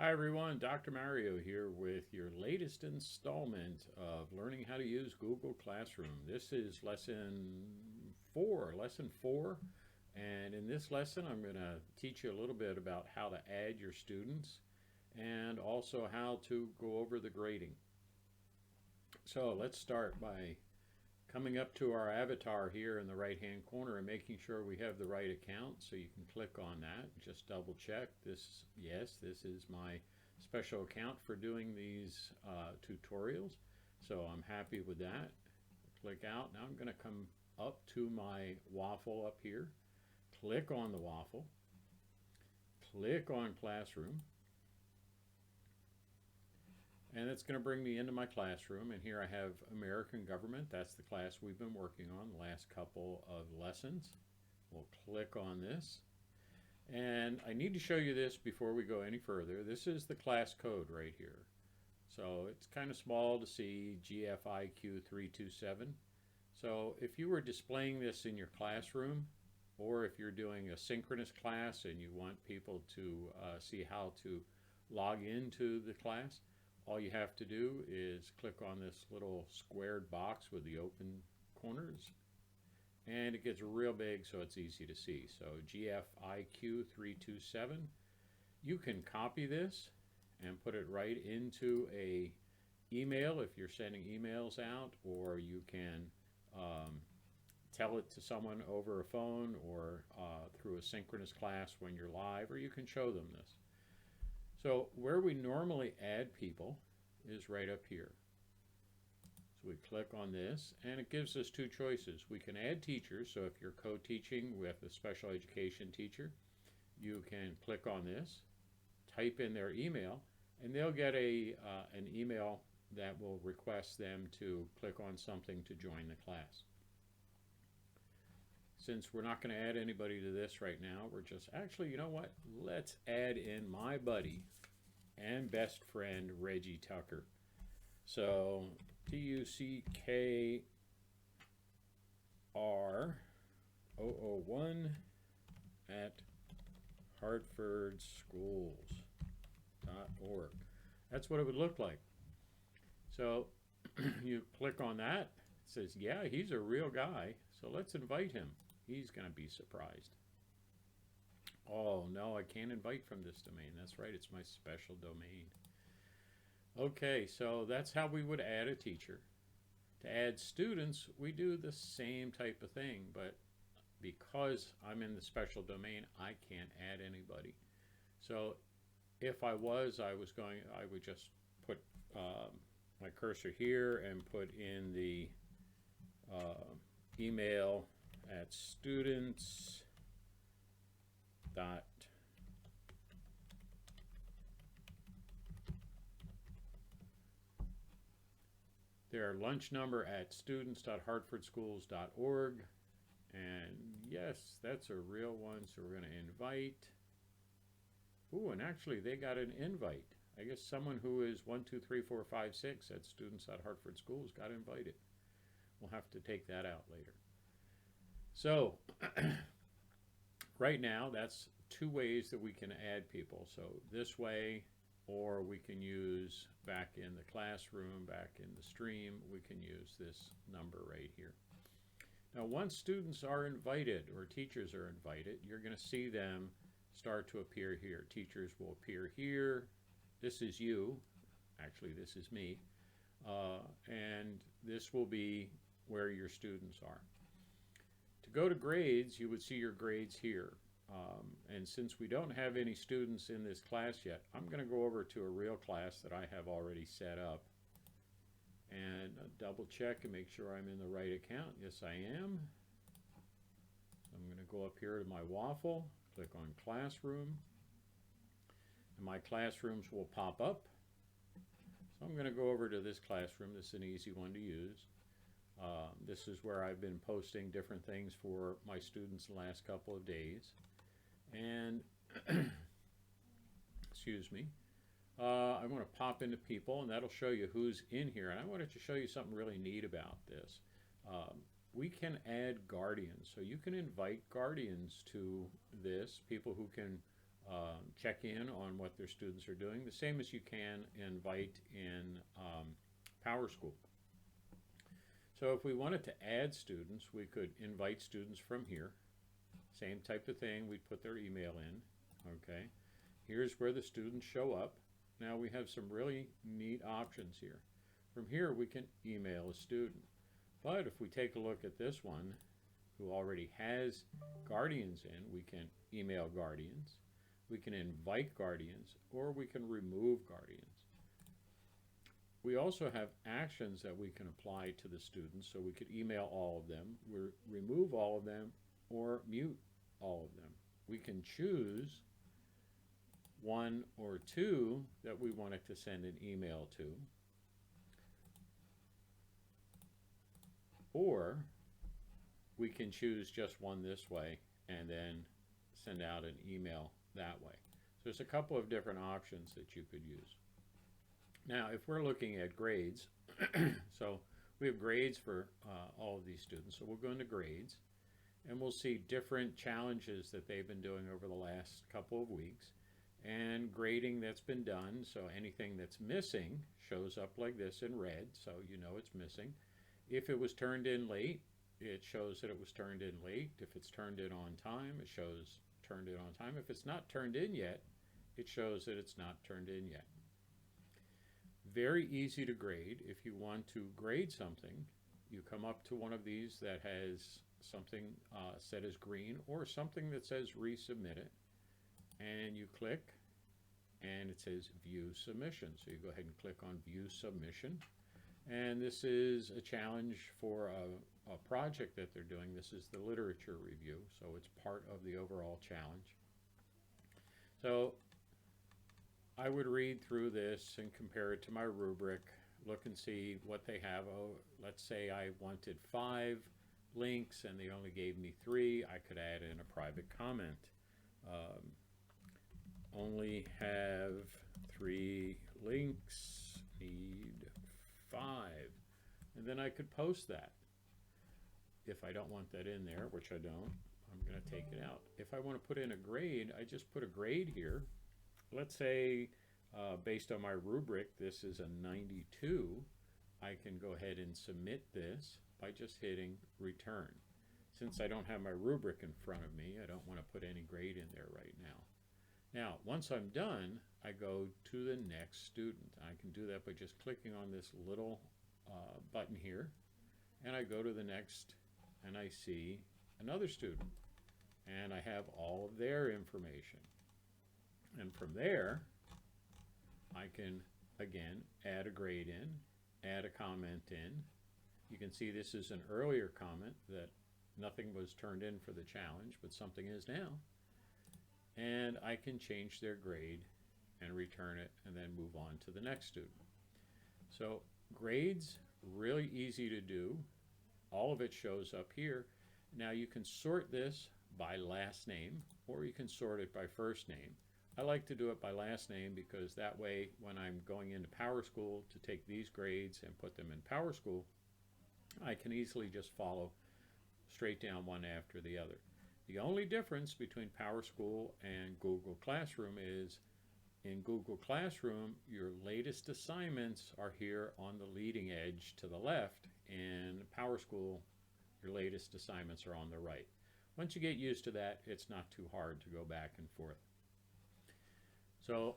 Hi everyone, Dr. Mario here with your latest installment of learning how to use Google Classroom. This is lesson four, and in this lesson I'm going to teach you a little bit about how to add your students and also how to go over the grading. So let's start by coming up to our avatar here in the right hand corner and making sure we have the right account. So you can click on that, just double check this. Yes, this is my special account for doing these tutorials. So I'm happy with that. Click out. Now I'm going to come up to my waffle up here. Click on the waffle. Click on Classroom. And it's going to bring me into my classroom. And here I have American Government. That's the class we've been working on the last couple of lessons. We'll click on this. And I need to show you this before we go any further. This is the class code right here. So it's kind of small to see, GFIQ327. So if you were displaying this in your classroom, or if you're doing a synchronous class and you want people to see how to log into the class, all you have to do is click on this little squared box with the open corners, and it gets real big so it's easy to see. So GFIQ327. You can copy this and put it right into a email if you're sending emails out, or you can tell it to someone over a phone or through a synchronous class when you're live, or you can show them this. So where we normally add people is right up here. So we click on this and it gives us two choices. We can add teachers, so if you're co-teaching with a special education teacher, you can click on this, type in their email, and they'll get an email that will request them to click on something to join the class. Since we're not going to add anybody to this right now, we're just, actually, you know what? Let's add in my buddy and best friend, Reggie Tucker. So TUCKR001 at hartfordschools.org. That's what it would look like. So you click on that. It says, yeah, he's a real guy. So let's invite him. He's going to be surprised. Oh, no, I can't invite from this domain. That's right, it's my special domain. Okay, so that's how we would add a teacher. To add students, we do the same type of thing, but because I'm in the special domain, I can't add anybody. So if I would just put my cursor here and put in the email at students dot their lunch number at students.hartfordschools.org. And yes, that's a real one, so we're going to invite. Ooh, and actually they got an invite. I guess someone who is 12345 6 at students.hartfordschools got invited. We'll have to take that out later. So right now, that's two ways that we can add people. So this way, or we can use back in the classroom, back in the stream, we can use this number right here. Now, once students are invited or teachers are invited, you're going to see them start to appear here. Teachers will appear here. This is you. Actually, this is me. And this will be where your students are. To go to grades, you would see your grades here. And since we don't have any students in this class yet, I'm going to go over to a real class that I have already set up and double check and make sure I'm in the right account. Yes, I am. So I'm going to go up here to my waffle, click on Classroom, and my classrooms will pop up. So I'm going to go over to this classroom. This is an easy one to use. This is where I've been posting different things for my students the last couple of days. And, excuse me, I want to pop into people, and that'll show you who's in here. And I wanted to show you something really neat about this. We can add guardians. So you can invite guardians to this, people who can check in on what their students are doing, the same as you can invite in PowerSchool. So if we wanted to add students, we could invite students from here. Same type of thing, we'd put their email in, okay? Here's where the students show up. Now we have some really neat options here. From here we can email a student. But if we take a look at this one, who already has guardians in, we can email guardians, we can invite guardians, or we can remove guardians. We also have actions that we can apply to the students, so we could email all of them, remove all of them, or mute all of them. We can choose one or two that we wanted to send an email to, or we can choose just one this way and then send out an email that way. So there's a couple of different options that you could use. Now, if we're looking at grades, so we have grades for all of these students. So we'll go into grades, and we'll see different challenges that they've been doing over the last couple of weeks, and grading that's been done. So anything that's missing shows up like this in red, so you know it's missing. If it was turned in late, it shows that it was turned in late. If it's turned in on time, it shows turned in on time. If it's not turned in yet, it shows that it's not turned in yet. Very easy to grade. If you want to grade something, you come up to one of these that has something set as green or something that says resubmit it, and you click and it says view submission. So you go ahead and click on view submission, and this is a challenge for a project that they're doing. This is the literature review, so it's part of the overall challenge. So I would read through this and compare it to my rubric, look and see what they have. Oh, let's say I wanted 5 links and they only gave me 3. I could add in a private comment. Only have 3 links, need 5. And then I could post that. If I don't want that in there, which I don't, I'm going to take it out. If I want to put in a grade, I just put a grade here. Let's say, based on my rubric, this is a 92. I can go ahead and submit this by just hitting return. Since I don't have my rubric in front of me, I don't want to put any grade in there right now. Now, once I'm done, I go to the next student. I can do that by just clicking on this little button here, and I go to the next, and I see another student, and I have all of their information. And from there, I can, again, add a grade in, add a comment in. You can see this is an earlier comment that nothing was turned in for the challenge, but something is now. And I can change their grade and return it and then move on to the next student. So grades, really easy to do. All of it shows up here. Now you can sort this by last name, or you can sort it by first name. I like to do it by last name because that way when I'm going into PowerSchool to take these grades and put them in PowerSchool, I can easily just follow straight down one after the other. The only difference between PowerSchool and Google Classroom is in Google Classroom, your latest assignments are here on the leading edge to the left. In PowerSchool, your latest assignments are on the right. Once you get used to that, it's not too hard to go back and forth. So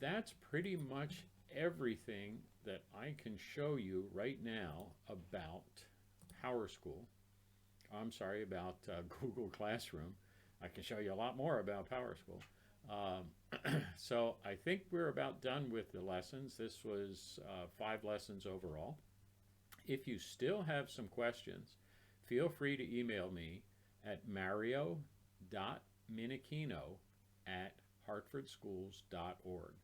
that's pretty much everything that I can show you right now about PowerSchool. I'm sorry, about Google Classroom. I can show you a lot more about PowerSchool. So I think we're about done with the lessons. This was 5 lessons overall. If you still have some questions, feel free to email me at mario.minichino@hartfordschools.org.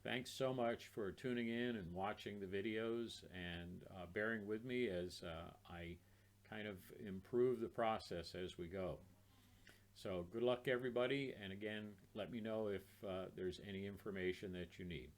Thanks so much for tuning in and watching the videos and bearing with me as I kind of improve the process as we go. So good luck everybody, and again, let me know if there's any information that you need.